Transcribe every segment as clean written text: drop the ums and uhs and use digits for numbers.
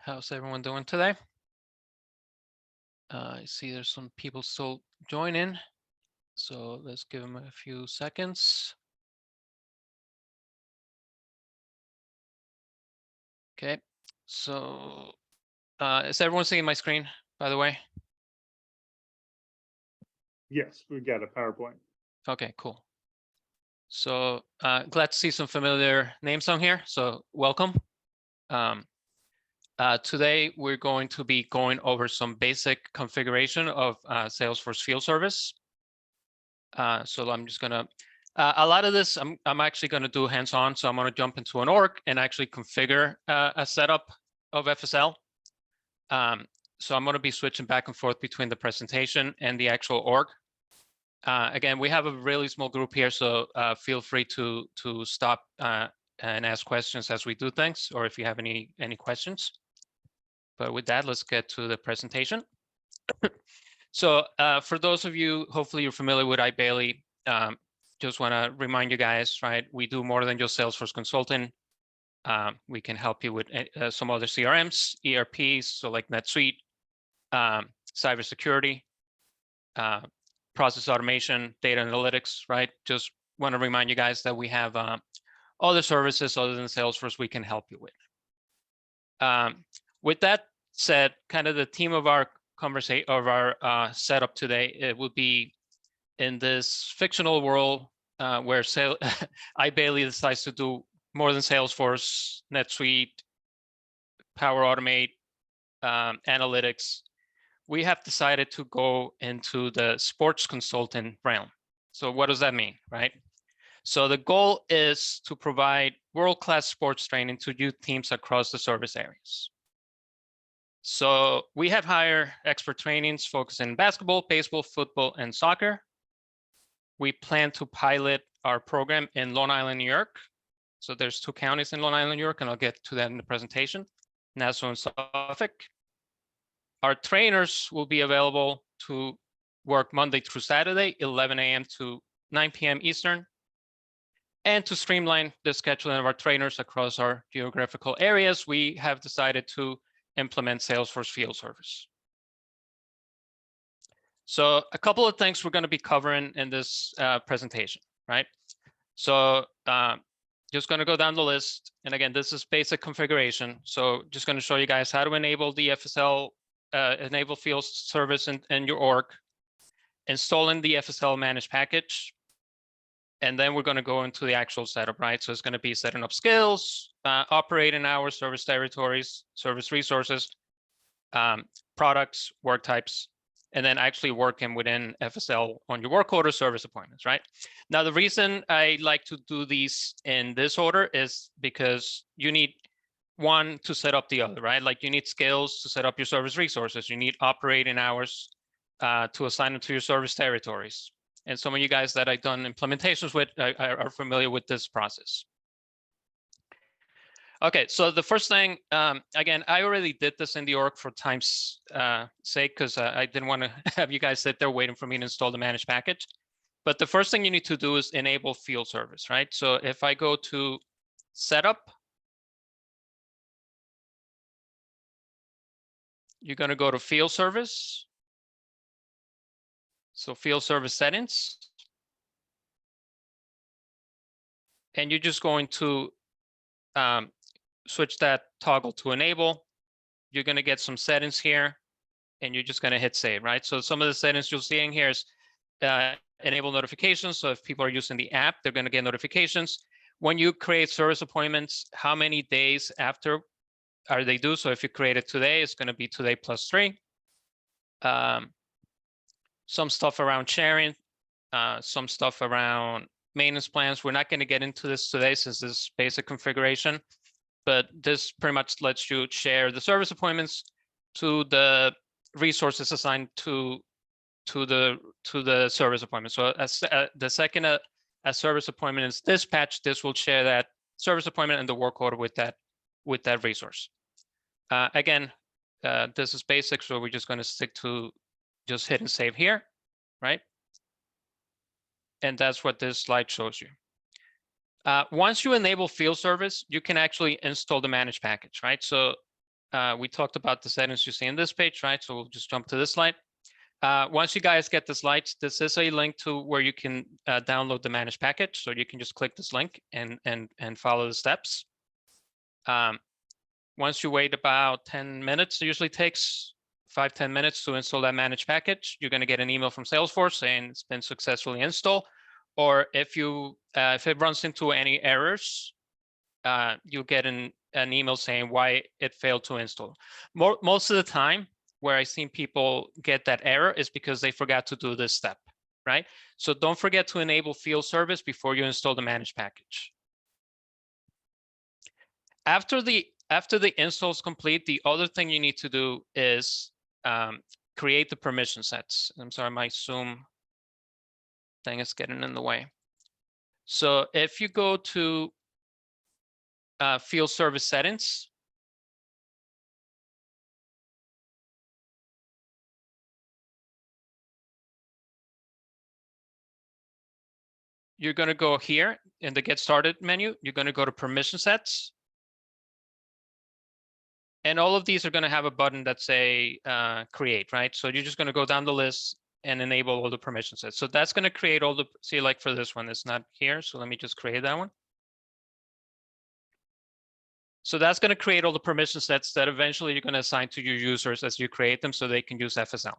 How's everyone doing today? I see there's some people still joining, so let's give them a few seconds. Okay, so is everyone seeing my screen, by the way? Yes, we've got a PowerPoint. Okay, cool. So glad to see some familiar names on here, so welcome. Today, we're going to be going over some basic configuration of Salesforce Field Service. So I'm just gonna, a lot of this I'm actually gonna do hands-on. So I'm gonna jump into an org and actually configure a setup of FSL. So I'm gonna be switching back and forth between the presentation and the actual org. Again, we have a really small group here, so feel free to stop and ask questions as we do things, or if you have any questions. But with that, let's get to the presentation. So for those of you, hopefully you're familiar with Eide. Just want to remind you guys, right? We do more than just Salesforce consulting. We can help you with some other CRMs, ERPs, so like NetSuite, cybersecurity, process automation, data analytics, right? Just want to remind you guys that we have other services other than Salesforce we can help you with. With that said, kind of the theme of our conversation of our setup today, it would be in this fictional world where Eide decides to do more than Salesforce, NetSuite, Power Automate, analytics. We have decided to go into the sports consultant realm. So what does that mean, right? So the goal is to provide world-class sports training to youth teams across the service areas. So we have hired expert trainings focusing on basketball, baseball, football, and soccer. We plan to pilot our program in Long Island, New York. So there's 2 counties in Long Island, New York, and I'll get to that in the presentation, Nassau and Suffolk. Our trainers will be available to work Monday through Saturday, 11 a.m. to 9 p.m. Eastern. And to streamline the scheduling of our trainers across our geographical areas, we have decided to implement Salesforce Field Service. So a couple of things we're going to be covering in this presentation, right? So just going to go down the list. And again, this is basic configuration. So just going to show you guys how to enable the FSL, enable Field Service in your org, installing the FSL managed package. And then we're going to go into the actual setup, right? So it's going to be setting up skills, operating hours, service territories, service resources, products, work types, and then actually working within FSL on your work order service appointments, right? Now, the reason I like to do these in this order is because you need one to set up the other, right? Like you need skills to set up your service resources. You need operating hours to assign them to your service territories. And some of you guys that I've done implementations with are familiar with this process. Okay, so the first thing, again, I already did this in the org for time's sake, because I didn't want to have you guys sit there waiting for me to install the managed package. But the first thing you need to do is enable field service, right? So if I go to setup, you're going to go to field service. So field service settings. And you're just going to switch that toggle to enable. You're going to get some settings here, and you're just going to hit save, right? So some of the settings you'll see in here is enable notifications. So if people are using the app, they're going to get notifications. When you create service appointments, how many days after are they due? So if you create it today, it's going to be today plus 3. Some stuff around sharing, some stuff around maintenance plans. We're not going to get into this today since this is basic configuration, but this pretty much lets you share the service appointments to the resources assigned to the service appointment. So as the second a service appointment is dispatched, this will share that service appointment and the work order with that resource. Again, this is basic, so we're just going to stick to just hit and save here, right? And that's what this slide shows you. Once you enable field service, you can actually install the managed package, right? So we talked about the settings you see in this page, right? So we'll just jump to this slide. Once you guys get the slides, this is a link to where you can download the managed package. So you can just click this link and follow the steps. Once you wait about 10 minutes, it usually takes 5-10 minutes to install that managed package. You're going to get an email from Salesforce saying it's been successfully installed. Or if it runs into any errors, you'll get an email saying why it failed to install. Most of the time, where I've seen people get that error is because they forgot to do this step, right? So don't forget to enable field service before you install the managed package. After the install is complete, the other thing you need to do is create the permission sets. I'm sorry, my Zoom thing is getting in the way. So if you go to field service settings, you're going to go here in the Get Started menu. You're going to go to Permission Sets. And all of these are going to have a button that say Create, right? So you're just going to go down the list and enable all the permission sets. So that's going to create all the, see, like for this one, it's not here. So let me just create that one. So that's going to create all the permission sets that eventually you're going to assign to your users as you create them so they can use FSL.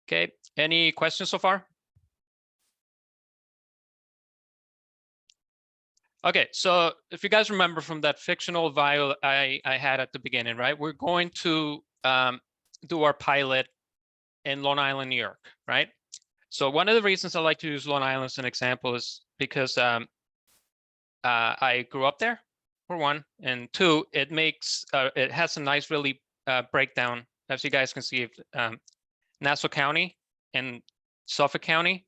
Okay, any questions so far? Okay, so if you guys remember from that fictional vial I had at the beginning, right? We're going to do our pilot in Long Island, New York, right? So one of the reasons I like to use Long Island as an example is because I grew up there, for one, and two, it has a nice really breakdown, as you guys can see, Nassau County and Suffolk County.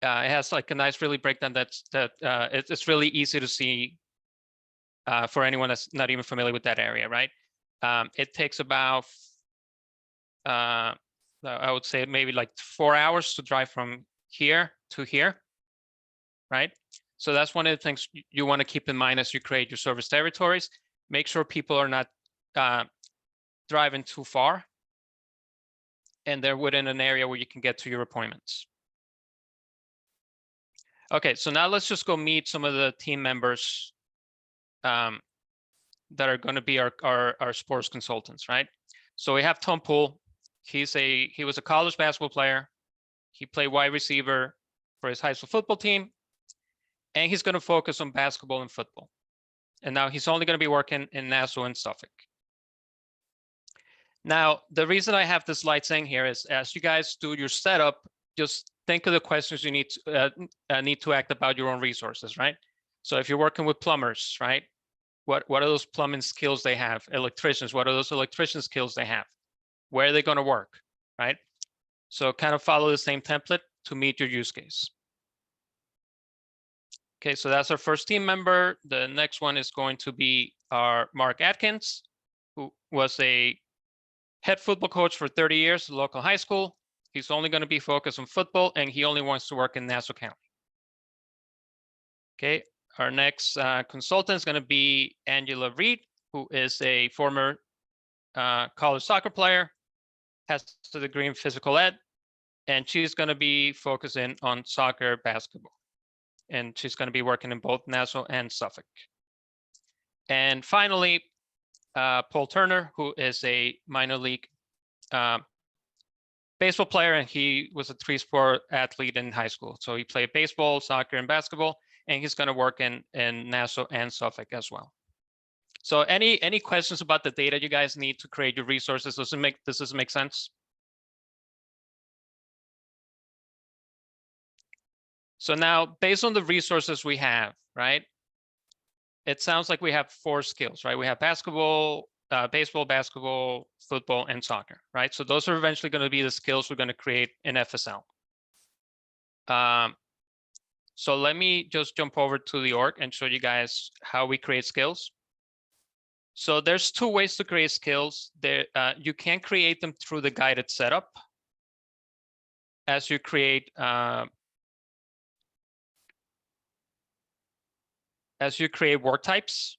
It has like a nice really breakdown it's really easy to see for anyone that's not even familiar with that area, right? It takes about, I would say maybe like 4 hours to drive from here to here, right? So that's one of the things you want to keep in mind as you create your service territories. Make sure people are not driving too far and they're within an area where you can get to your appointments. Okay, so now let's just go meet some of the team members that are going to be our sports consultants, right? So we have Tom Poole. He was a college basketball player. He played wide receiver for his high school football team. And he's going to focus on basketball and football. And now he's only going to be working in Nassau and Suffolk. Now, the reason I have this slide saying here is as you guys do your setup, just think of the questions you need to act about your own resources, right? So if you're working with plumbers, right? What are those plumbing skills they have? Electricians, what are those electrician skills they have? Where are they going to work, right? So kind of follow the same template to meet your use case. Okay, so that's our first team member. The next one is going to be our Mark Atkins, who was a head football coach for 30 years at local high school. He's only going to be focused on football, and he only wants to work in Nassau County. Okay, our next consultant is going to be Angela Reed, who is a former college soccer player, has a degree in physical ed, and she's going to be focusing on soccer, basketball. And she's going to be working in both Nassau and Suffolk. And finally, Paul Turner, who is a minor league baseball player, and he was a 3-sport athlete in high school. So he played baseball, soccer, and basketball, and he's going to work in Nassau and Suffolk as well. So any questions about the data you guys need to create your resources? Does this make sense? So now, based on the resources we have, right? It sounds like we have 4 skills, right? We have basketball, baseball, basketball, football, and soccer, right? So those are eventually going to be the skills we're going to create in FSL. So let me just jump over to the org and show you guys how we create skills. So there's 2 ways to create skills. You can create them through the guided setup as you create as you create work types.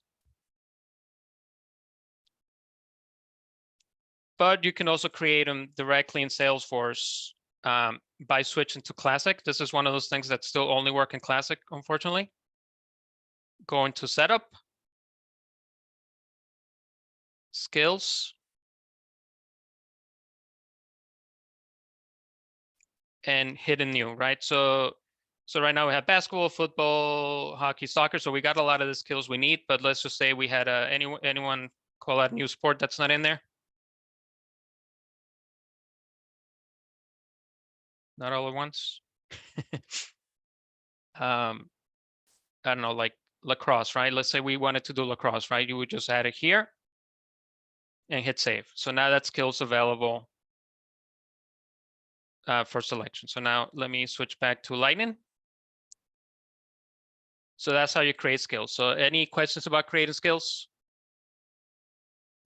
But you can also create them directly in Salesforce by switching to Classic. This is one of those things that still only work in Classic, unfortunately. Go into Setup, Skills, and hidden new, right? So right now we have basketball, football, hockey, soccer. So we got a lot of the skills we need, but let's just say we had anyone call out a new sport that's not in there. Not all at once. I don't know, like lacrosse, right? Let's say we wanted to do lacrosse, right? You would just add it here and hit save. So now that skill's available for selection. So now let me switch back to Lightning. So that's how you create skills. So any questions about creating skills?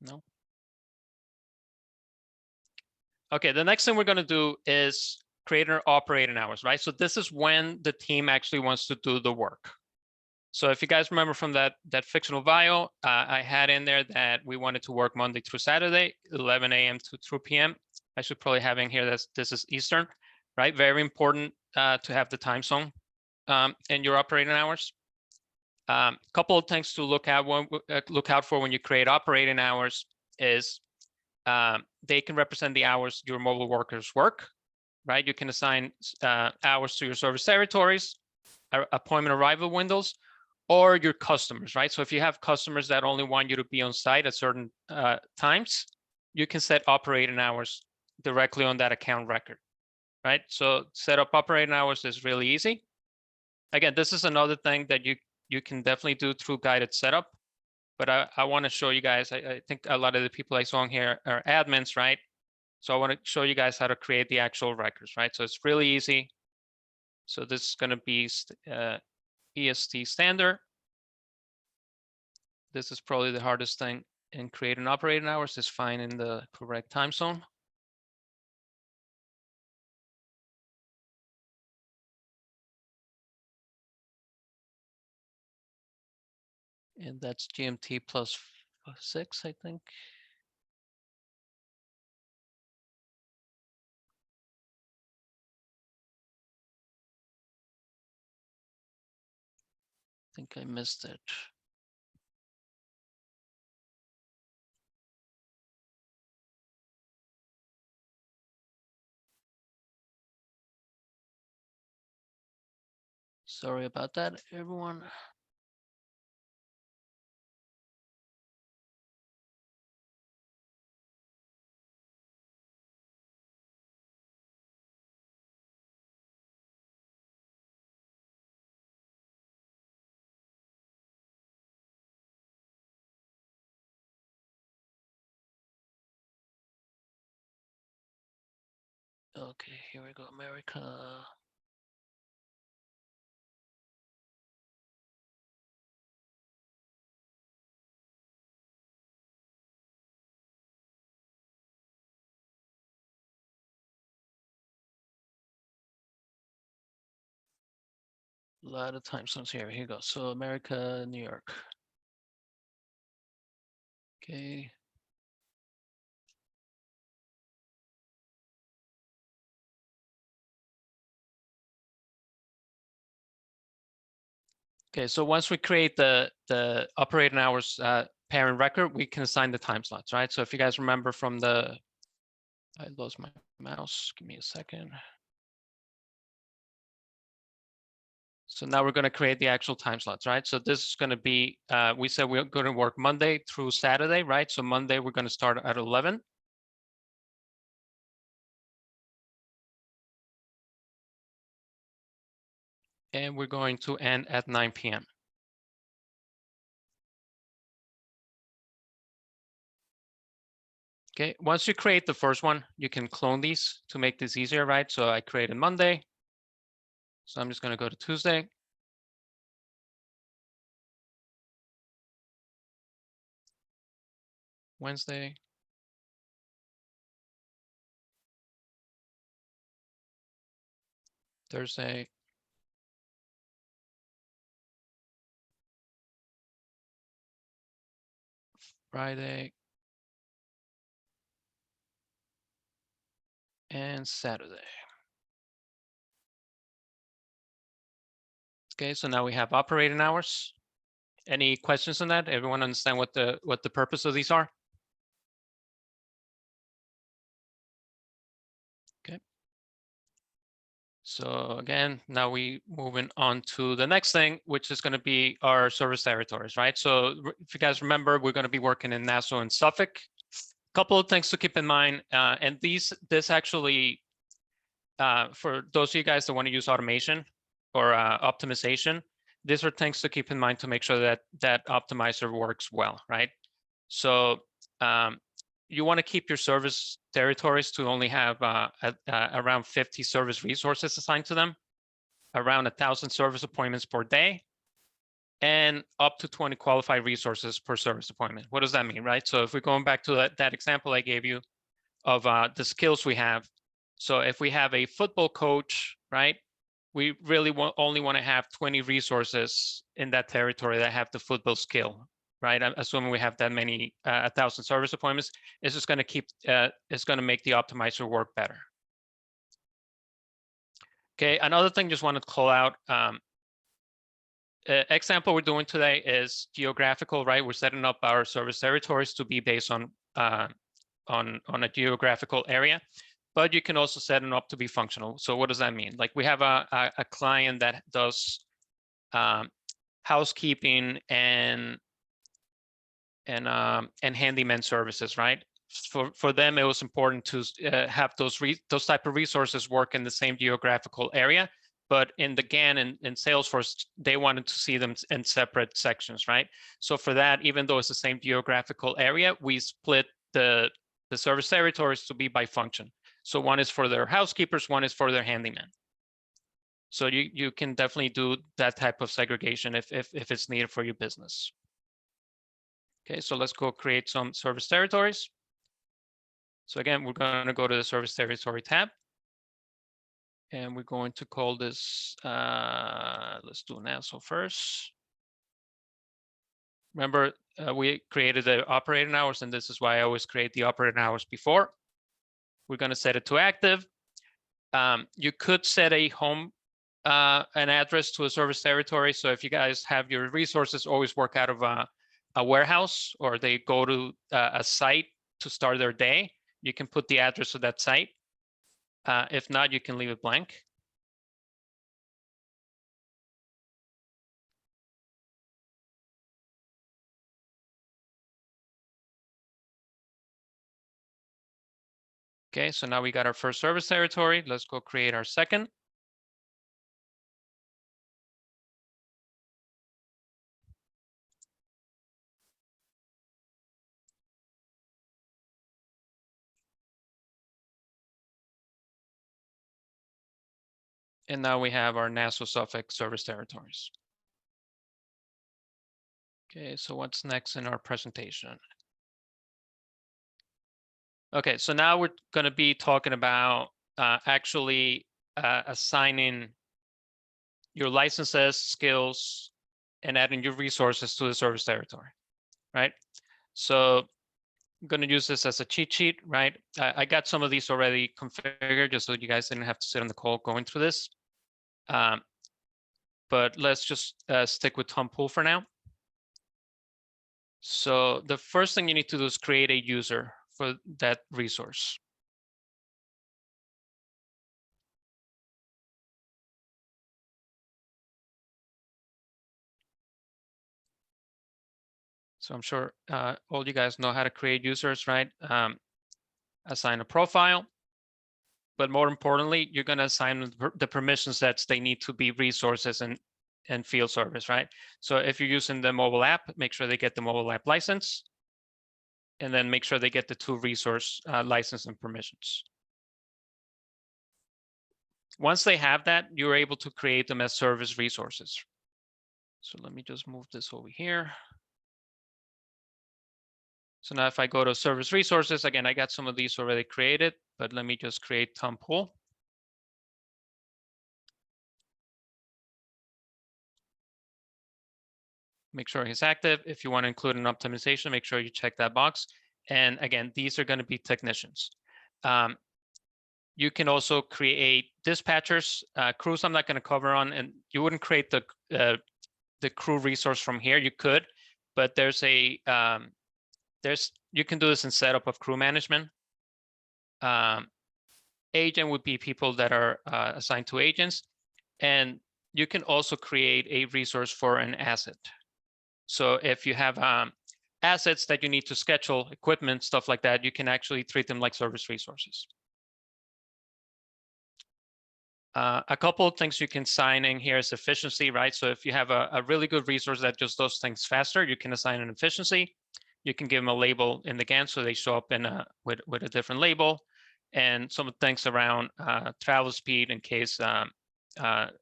No? Okay, the next thing we're gonna do is create our operating hours, right? So this is when the team actually wants to do the work. So if you guys remember from that fictional bio, I had in there that we wanted to work Monday through Saturday, 11 a.m. to 2 p.m. I should probably have in here that this is Eastern, right? Very important to have the time zone in your operating hours. Couple of things to look out for when you create operating hours is they can represent the hours your mobile workers work, right? You can assign hours to your service territories, appointment arrival windows, or your customers, right? So if you have customers that only want you to be on site at certain times, you can set operating hours directly on that account record, right? So set up operating hours is really easy. Again, this is another thing that you can definitely do through guided setup, but I want to show you guys, I think a lot of the people I saw in here are admins, right? So I want to show you guys how to create the actual records, right? So it's really easy. So this is going to be EST standard. This is probably the hardest thing in creating operating hours, is finding the correct time zone. And that's GMT plus 6, I think. I think I missed it. Sorry about that, everyone. Okay, here we go, America. A lot of time zones here. Here you go. So America, New York. Okay. Okay, so once we create the operating hours parent record, we can assign the time slots, right? So if you guys remember from I lost my mouse, give me a second. So now we're going to create the actual time slots, right? So this is going to be, we said we're going to work Monday through Saturday, right? So Monday, we're going to start at 11. And we're going to end at 9 p.m. Okay, once you create the first one, you can clone these to make this easier, right? So I created Monday. So I'm just going to go to Tuesday. Wednesday. Thursday. Friday, and Saturday. Okay, so now we have operating hours. Any questions on that? Everyone understand what the purpose of these are? Okay. So again, now we moving on to the next thing, which is going to be our service territories, right? So if you guys remember, we're going to be working in Nassau and Suffolk. Couple of things to keep in mind, and this actually, for those of you guys that want to use automation or optimization, these are things to keep in mind to make sure that that optimizer works well, right? So you want to keep your service territories to only have around 50 service resources assigned to them, around 1,000 service appointments per day, and up to 20 qualified resources per service appointment. What does that mean, right? So if we're going back to that example I gave you of the skills we have. So if we have a football coach, right, we really only want to have 20 resources in that territory that have the football skill, right? I'm assuming we have that many, 1,000 service appointments. It's just going to keep, it's going to make the optimizer work better. Okay, another thing just wanted to call out. Example we're doing today is geographical, right? We're setting up our service territories to be based on a geographical area, but you can also set them up to be functional. So what does that mean? Like we have a client that does housekeeping and handyman services, right? For them, it was important to have those type of resources work in the same geographical area. But in the GAN and Salesforce, they wanted to see them in separate sections, right? So for that, even though it's the same geographical area, we split the service territories to be by function. So one is for their housekeepers, one is for their handyman. So you can definitely do that type of segregation if it's needed for your business. Okay, so let's go create some service territories. So again, we're going to go to the service territory tab. And we're going to call this, let's do Nassau first. Remember, we created the operating hours, and this is why I always create the operating hours before. We're going to set it to active. You could set a home, an address to a service territory. So if you guys have your resources always work out of a warehouse, or they go to a site to start their day, you can put the address of that site. If not, you can leave it blank. Okay, so now we got our first service territory. Let's go create our second. And now we have our Nassau Suffolk service territories. Okay, so what's next in our presentation? Okay, so now we're going to be talking about actually assigning your licenses, skills, and adding your resources to the service territory, right? So I'm going to use this as a cheat sheet, right? I got some of these already configured just so you guys didn't have to sit on the call going through this. But let's just stick with Tom Pool for now. So the first thing you need to do is create a user for that resource. So I'm sure all you guys know how to create users, right? Assign a profile, but more importantly, you're going to assign the permission sets they need to be resources and field service, right? So if you're using the mobile app, make sure they get the mobile app license, and then make sure they get the 2 resource license and permissions. Once they have that, you're able to create them as service resources. So let me just move this over here. So now if I go to service resources, again, I got some of these already created, but let me just create Tom Pool. make sure he's active. If you want to include an optimization, make sure you check that box. And again, these are going to be technicians. You can also create dispatchers, crews I'm not going to cover on, and you wouldn't create the crew resource from here. You could, but there's a, you can do this in setup of crew management. Agent would be people that are assigned to agents. And you can also create a resource for an asset. So if you have assets that you need to schedule, equipment, stuff like that, you can actually treat them like service resources. A couple of things you can assign in here is efficiency, right? So if you have a really good resource that just does things faster, you can assign an efficiency. You can give them a label in the GAN so they show up in with a different label, and some things around travel speed in case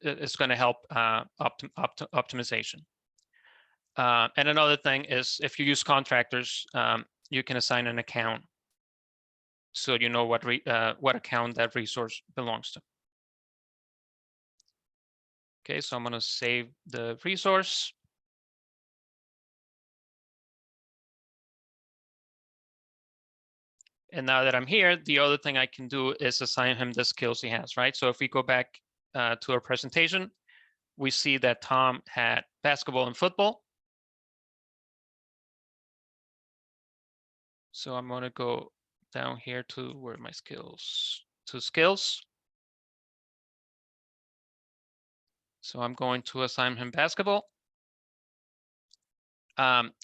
it's going to help optimization. And another thing is if you use contractors, you can assign an account so you know what account that resource belongs to. Okay, so I'm going to save the resource. And now that I'm here, the other thing I can do is assign him the skills he has, right? So if we go back to our presentation, we see that Tom had basketball and football. So I'm going to go down here to where are my skills, to skills. So I'm going to assign him basketball.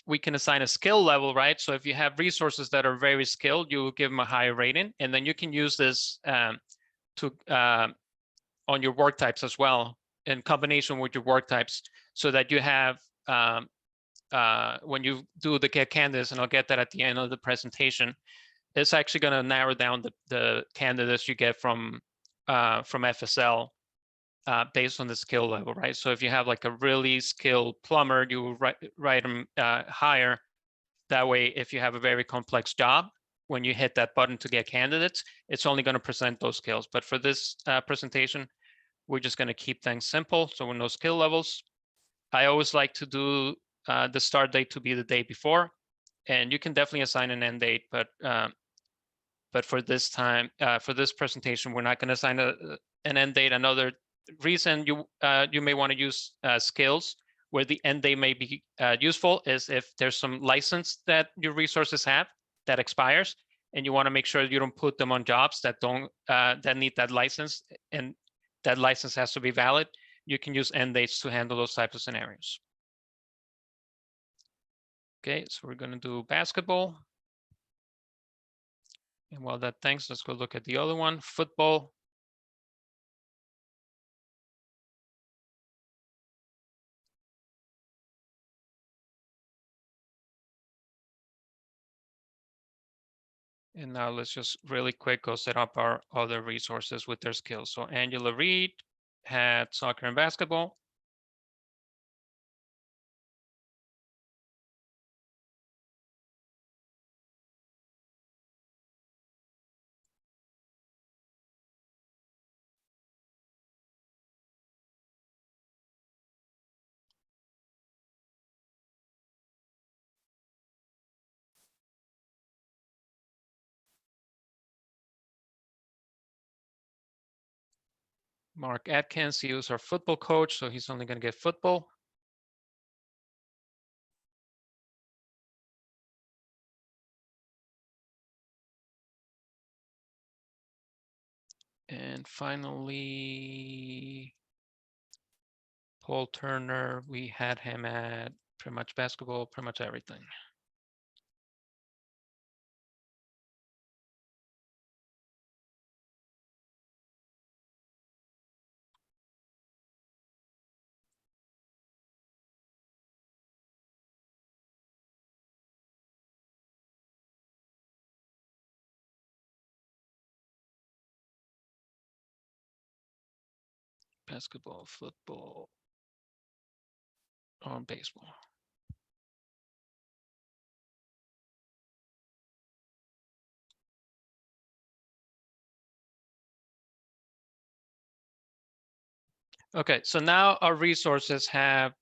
We can assign a skill level, right? So if you have resources that are very skilled, you will give them a higher rating, and then you can use this to on your work types as well, in combination with your work types, so that you have when you do the get candidates, and I'll get that at the end of the presentation, it's actually going to narrow down the candidates you get from FSL. Based on the skill level, right? So if you have like a really skilled plumber, you will write them higher. That way, if you have a very complex job, when you hit that button to get candidates, it's only going to present those skills. But for this presentation, we're just going to keep things simple. So with no skill levels, I always like to do the start date to be the day before, and you can definitely assign an end date. But for this time, for this presentation, we're not going to assign an end date. Another reason you may want to use skills where the end date may be useful is if there's some license that your resources have that expires, and you want to make sure you don't put them on jobs that don't that need that license, and that license has to be valid. You can use end dates to handle those types of scenarios. Okay, so we're going to do basketball. And while that thanks, let's go look at the other one, football. And now let's just really quick go set up our other resources with their skills. So Angela Reed had soccer and basketball. Mark Atkins, he was our football coach, so he's only going to get football. And finally, Paul Turner, we had him at pretty much basketball, pretty much everything. Basketball, football, or baseball. Okay, so now our resources have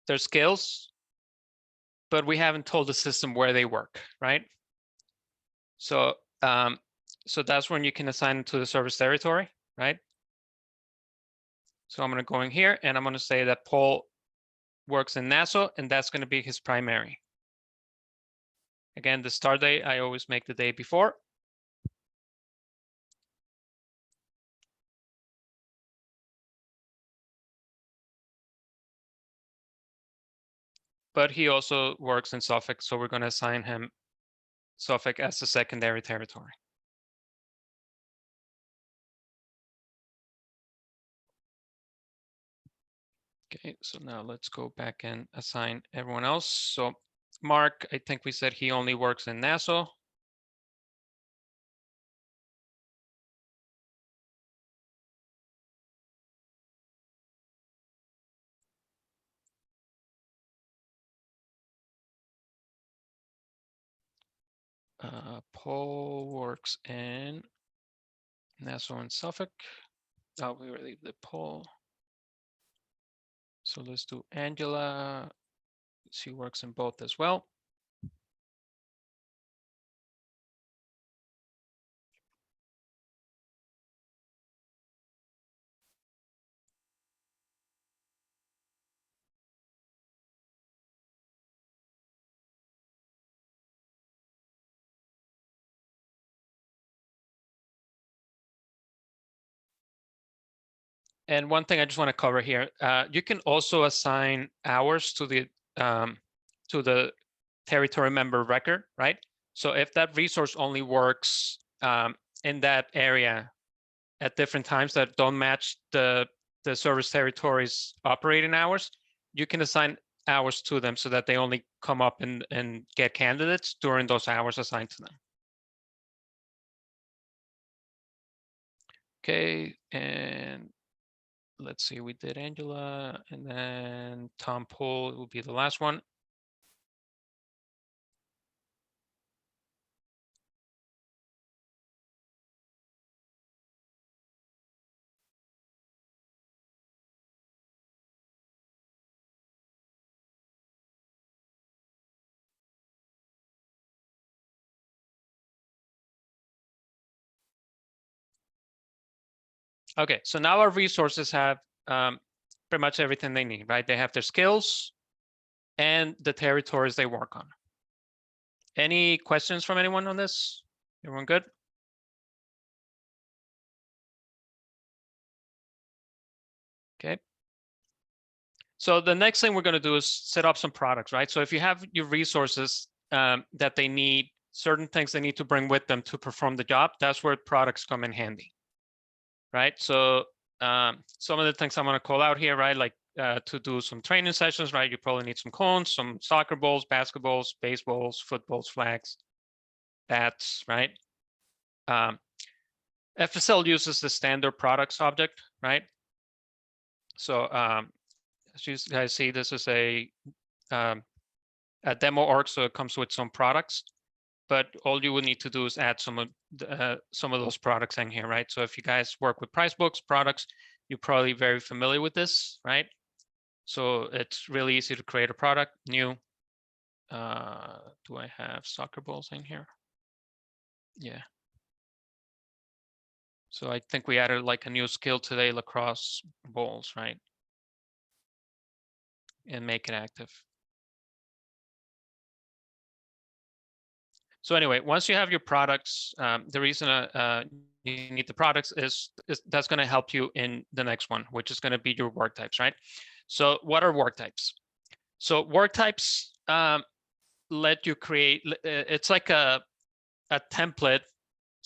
their skills, but we haven't told the system where they work, right? So, so that's when you can assign them to the service territory, right? So I'm going to go in here and I'm going to say that Paul works in Nassau, and that's going to be his primary. Again, the start date, I always make the day before. But he also works in Suffolk, so we're going to assign him Suffolk as the secondary territory. Okay, so now let's go back and assign everyone else. So Mark, I think we said he only works in Nassau. Paul works in Nassau and Suffolk. Oh, we already did Paul. So let's do Angela. She works in both as well. And one thing I just want to cover here, you can also assign hours to the territory member record, right? So if that resource only works in that area at different times that don't match the service territory's operating hours, you can assign hours to them so that they only come up and get candidates during those hours assigned to them. Okay, and let's see, we did Angela, and then Tom Poole will be the last one. Okay, so now our resources have pretty much everything they need, right? They have their skills and the territories they work on. Any questions from anyone on this? Everyone good? Okay. So the next thing we're going to do is set up some products, right? So if you have your resources that they need, certain things they need to bring with them to perform the job, that's where products come in handy, right? So some of the things I'm going to call out here, right? Like to do some training sessions, right? You probably need some cones, some soccer balls, basketballs, baseballs, footballs, flags, bats, right? FSL uses the standard products object, right? So as you guys see, this is a demo org, so it comes with some products. But all you would need to do is add some of those products in here, right? So if you guys work with price books products, you're probably very familiar with this, right? So it's really easy to create a product, new. Do I have soccer balls in here? Yeah. So I think we added like a new skill today, lacrosse balls, right? And make it active. So anyway, once you have your products, the reason you need the products is that's going to help you in the next one, which is going to be your work types, right? So what are work types? So work types let you create, it's like a template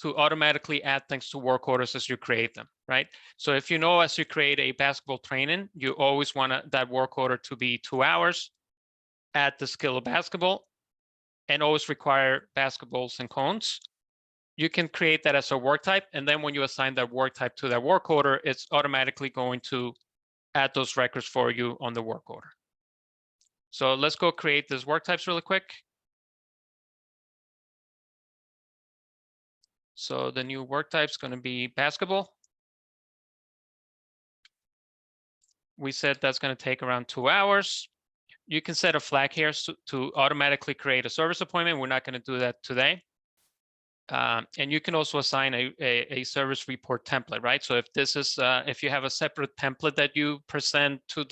to automatically add things to work orders as you create them, right? So if you know as you create a basketball training, you always want that work order to be 2 hours, add the skill of basketball, and always require basketballs and cones. You can create that as a work type, and then when you assign that work type to that work order, it's automatically going to add those records for you on the work order. So let's go create this work types really quick. So the new work type is going to be basketball. We said that's going to take around 2 hours. you can set a flag here to automatically create a service appointment. We're not going to do that today. And you can also assign a service report template, right? So if this is if you have a separate template that you present to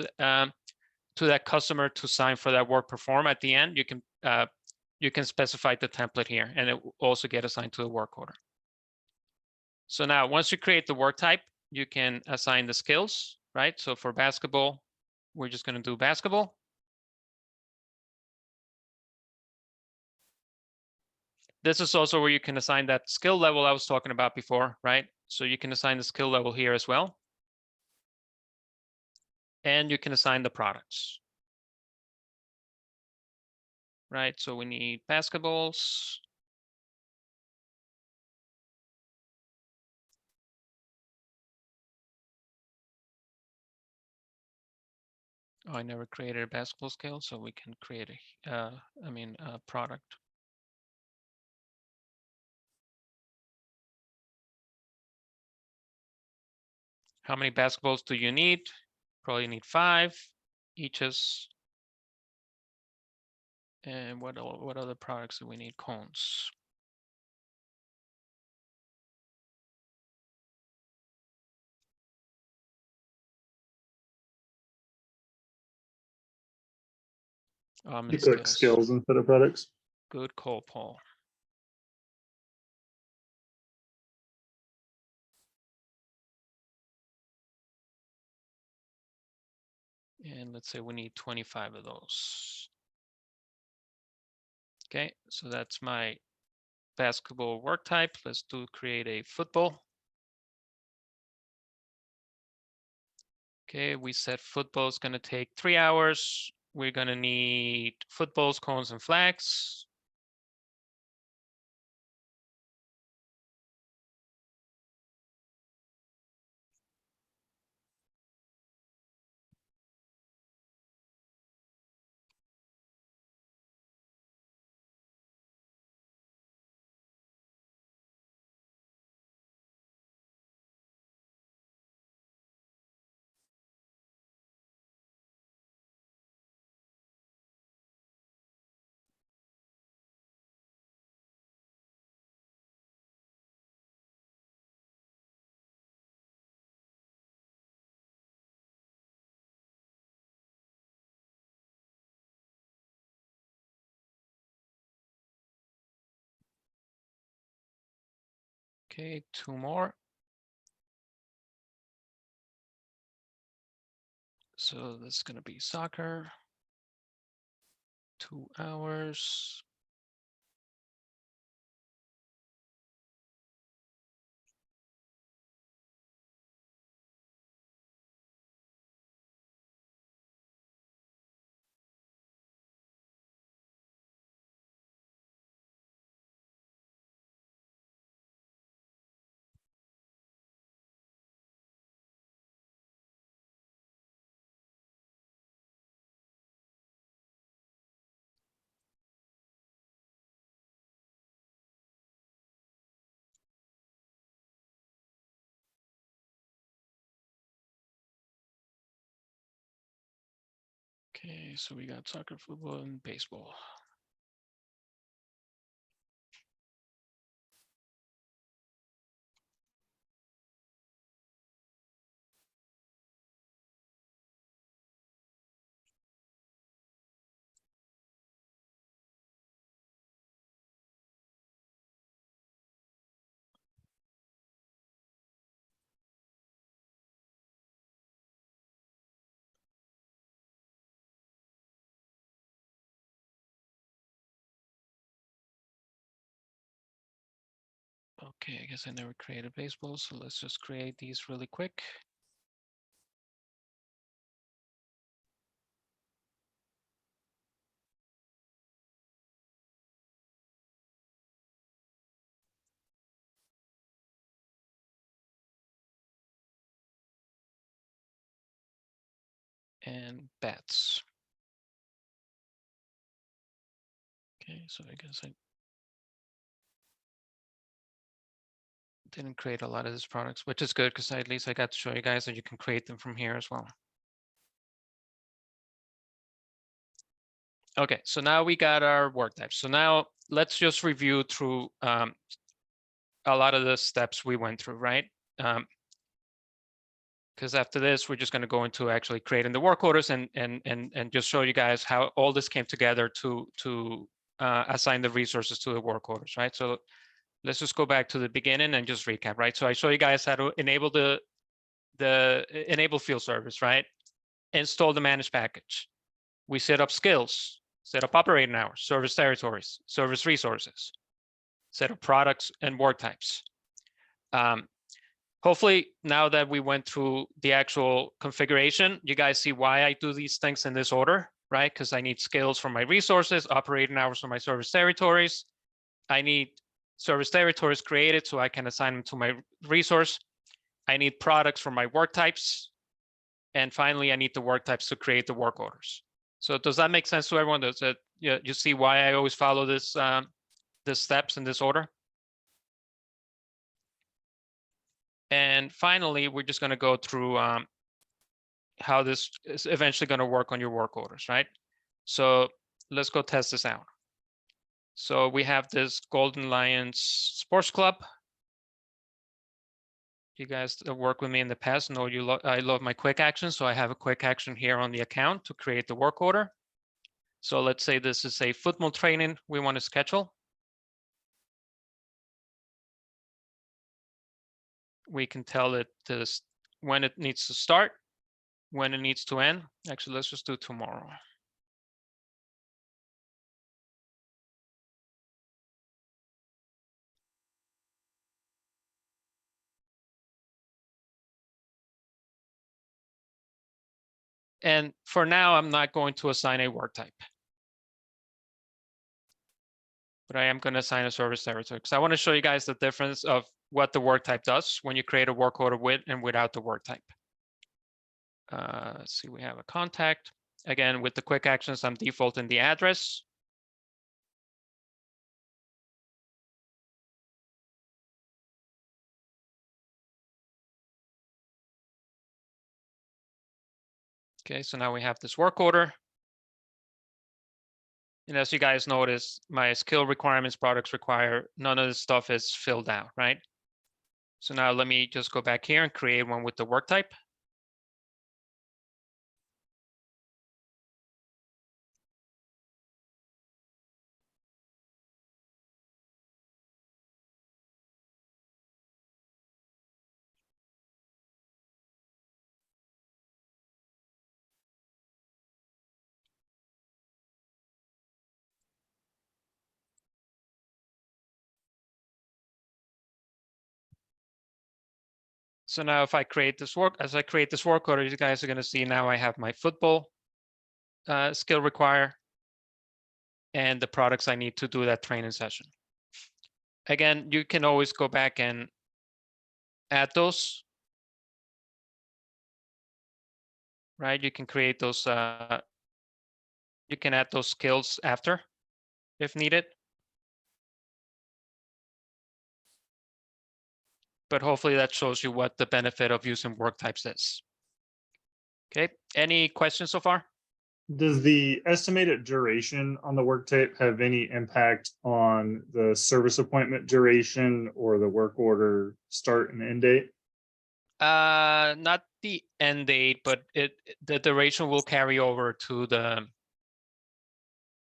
that customer to sign for that work perform at the end, you can specify the template here, and it will also get assigned to the work order. So now, once you create the work type, you can assign the skills, right? So for basketball, we're just going to do basketball. This is also where you can assign that skill level I was talking about before, right? So you can assign the skill level here as well. And you can assign the products. Right, so we need basketballs. Oh, I never created a basketball skill, so we can create a product. How many basketballs do you need? Probably need 5 eaches. And what other products do we need? Cones. You click skills instead of products. Good call, Paul. And let's say we need 25 of those. Okay, so that's my basketball work type. Let's create a football. Okay, we said football is going to take 3 hours. We're going to need footballs, cones, and flags. Okay, 2 more. So this is going to be soccer. 2 hours. Okay, so we got soccer, football, and baseball. Okay, I guess I never created baseball, so let's just create these really quick. And bats. Okay, so I guess I didn't create a lot of these products, which is good because at least I got to show you guys that you can create them from here as well. Okay, so now we got our work types. So now let's just review through a lot of the steps we went through, right? Because after this, we're just going to go into actually creating the work orders and just show you guys how all this came together to assign the resources to the work orders, right? So let's just go back to the beginning and just recap, right? So I show you guys how to enable the enable field service, right? Install the managed package. We set up skills, set up operating hours, service territories, service resources, set up products and work types. Hopefully, now that we went through the actual configuration, you guys see why I do these things in this order, right? Because I need skills for my resources, operating hours for my service territories. I need service territories created so I can assign them to my resource. I need products for my work types. And finally, I need the work types to create the work orders. So does that make sense to everyone? Does it, you see why I always follow this the steps in this order? And finally, we're just going to go through how this is eventually going to work on your work orders, right? So let's go test this out. So we have this Golden Lions Sports Club. You guys that work with me in the past know I love my quick action. So I have a quick action here on the account to create the work order. So let's say this is a football training we want to schedule. We can tell it this when it needs to start, when it needs to end. Actually, let's just do tomorrow. And for now, I'm not going to assign a work type, but I am going to assign a service territory because I want to show you guys the difference of what the work type does when you create a work order with and without the work type. Let's see, we have a contact. Again, with the quick actions, I'm defaulting the address. Okay, so now we have this work order. And as you guys notice, my skill requirements, products require, none of this stuff is filled out, right? So now let me just go back here and create one with the work type. So now if I create this work, as I create this work order, you guys are going to see now I have my football skill require and the products I need to do that training session. Again, you can always go back and add those, right? You can create those, you can add those skills after if needed. But hopefully that shows you what the benefit of using work types is. Okay, any questions so far? Does the estimated duration on the work type have any impact on the service appointment duration or the work order start and end date? Not the end date, but the duration will carry over to the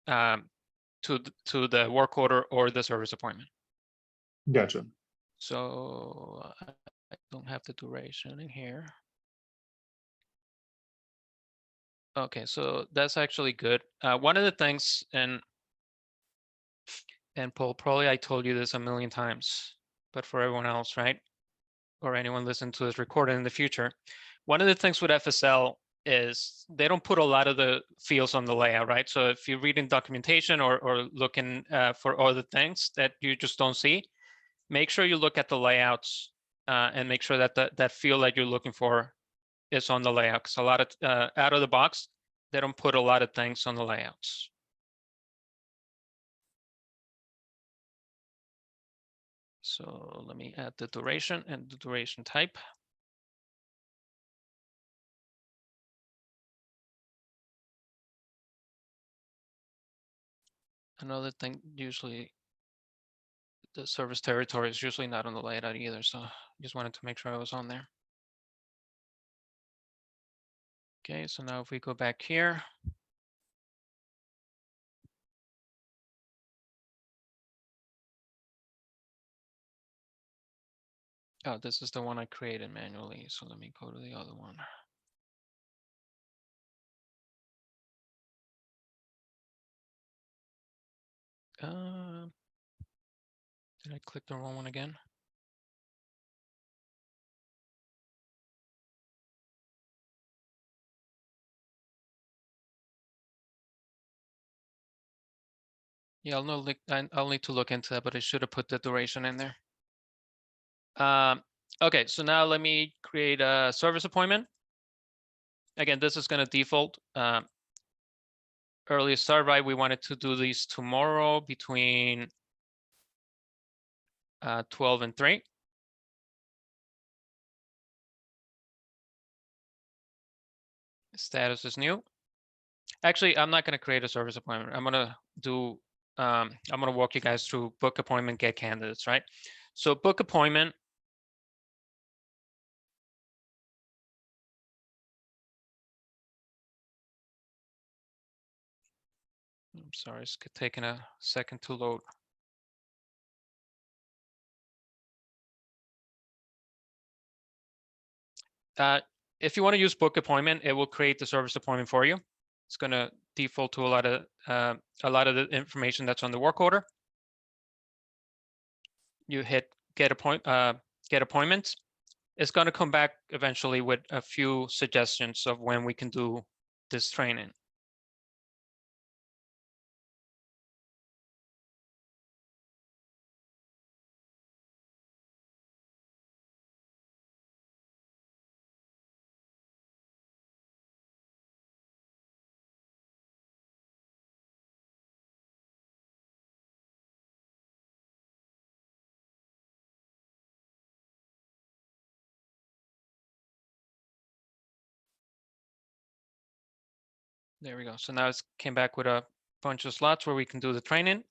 to the work order or the service appointment. Gotcha. So I don't have the duration in here. Okay, so that's actually good. One of the things, and Paul, probably I told you this a million times, but for everyone else, right? Or anyone listening to this recording in the future, one of the things with FSL is they don't put a lot of the fields on the layout, right? So if you're reading documentation or looking for other things that you just don't see, make sure you look at the layouts and make sure that that field that you're looking for is on the layout. Because a lot of out of the box, they don't put a lot of things on the layouts. So let me add the duration and the duration type. Another thing, usually the service territory is usually not on the layout either, so just wanted to make sure I was on there. Okay, so now if we go back here, oh, this is the one I created manually, so let me go to the other one. Did I click the wrong one again? Yeah, I'll need to look into that, but I should have put the duration in there. Okay, so now let me create a service appointment. Again, this is going to default. Earliest start, right? We wanted to do these tomorrow between 12 and 3. Status is new. Actually, I'm not going to create a service appointment. I'm going to do, I'm going to walk you guys through book appointment, get candidates, right? So book appointment. I'm sorry, it's taking a second to load. If you want to use book appointment, it will create the service appointment for you. It's going to default to a lot of the information that's on the work order. You hit get appointments. It's going to come back eventually with a few suggestions of when we can do this training. There we go. So now it came back with a bunch of slots where we can do the training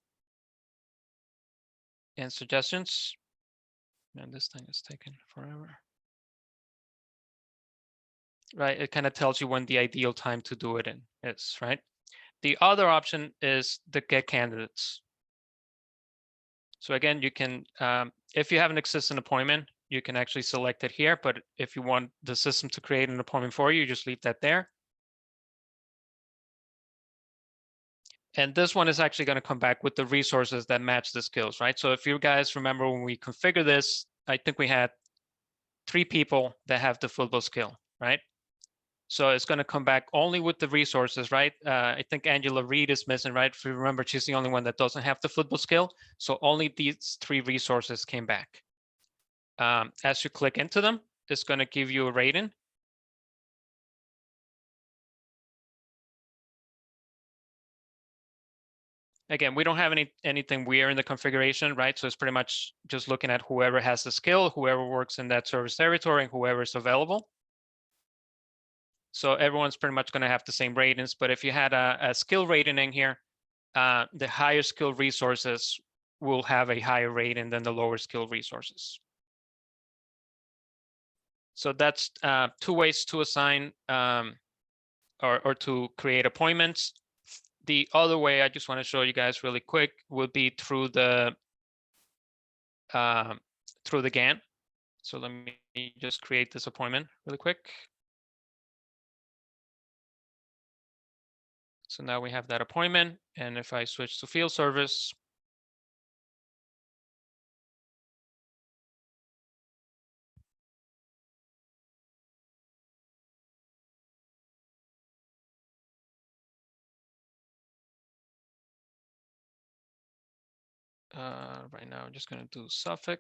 and suggestions. And this thing is taking forever. Right, it kind of tells you when the ideal time to do it in is, right? The other option is the get candidates. So again, you can, if you have an existing appointment, you can actually select it here, but if you want the system to create an appointment for you, just leave that there. And this one is actually going to come back with the resources that match the skills, right? So if you guys remember when we configure this, I think we had 3 people that have the football skill, right? So it's going to come back only with the resources, right? I think Angela Reed is missing, right? If you remember, she's the only one that doesn't have the football skill. So only these 3 resources came back. As you click into them, it's going to give you a rating. Again, we don't have anything weird in the configuration, right? So it's pretty much just looking at whoever has the skill, whoever works in that service territory, and whoever is available. So everyone's pretty much going to have the same ratings. But if you had a skill rating in here, the higher skill resources will have a higher rating than the lower skill resources. So that's 2 ways to assign or to create appointments. The other way I just want to show you guys really quick would be through the GAN. So let me just create this appointment really quick. So now we have that appointment, and if I switch to field service, right now I'm just going to do Suffolk.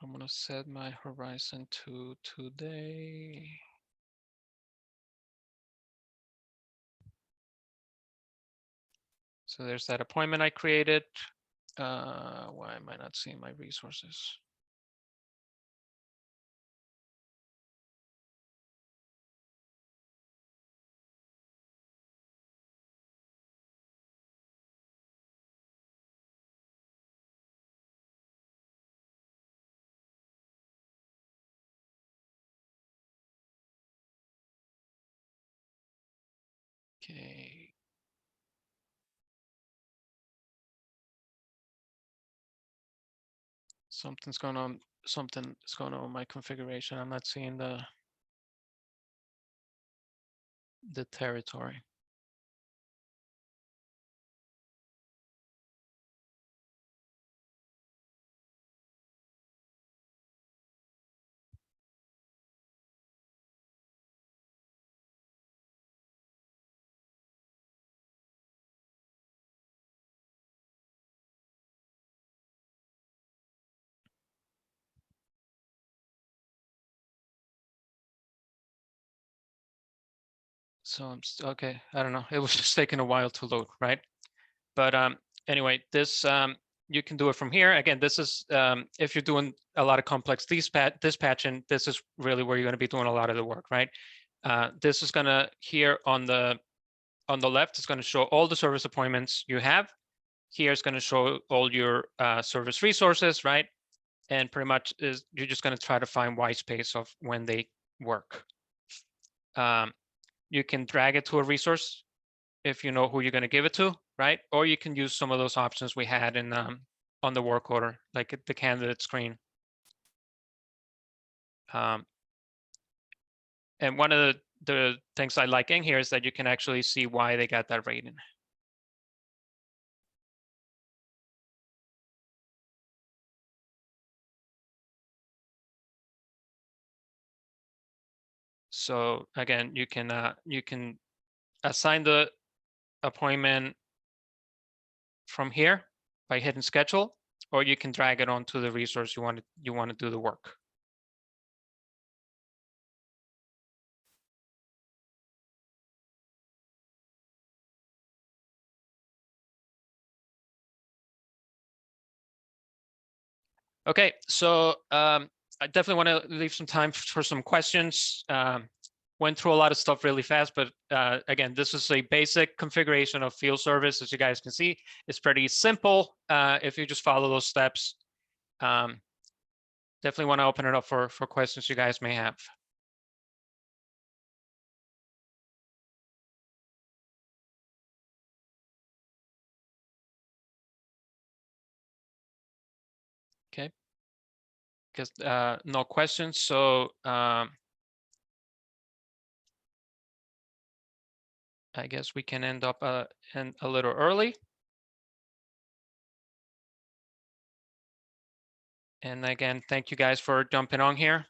I'm going to set my horizon to today. So there's that appointment I created. Why am I not seeing my resources? Okay. Something's going on. Something is going on with my configuration. I'm not seeing the territory. So I'm okay. I don't know. It was just taking a while to load, right? But anyway, this you can do it from here. Again, this is if you're doing a lot of complex dispatching, this is really where you're going to be doing a lot of the work, right? This is going to here on the left is going to show all the service appointments you have. Here is going to show all your service resources, right? And pretty much is you're just going to try to find white space of when they work. You can drag it to a resource if you know who you're going to give it to, right? Or you can use some of those options we had in on the work order, like the candidate screen. And one of the things I like in here is that you can actually see why they got that rating. So again, you can assign the appointment from here by hitting schedule, or you can drag it onto the resource you want to do the work. Okay, so I definitely want to leave some time for some questions. Went through a lot of stuff really fast, but again, this is a basic configuration of field service. As you guys can see, it's pretty simple if you just follow those steps. Definitely want to open it up for questions you guys may have. Okay, because no questions, so I guess we can end up a little early. And again, thank you guys for jumping on here.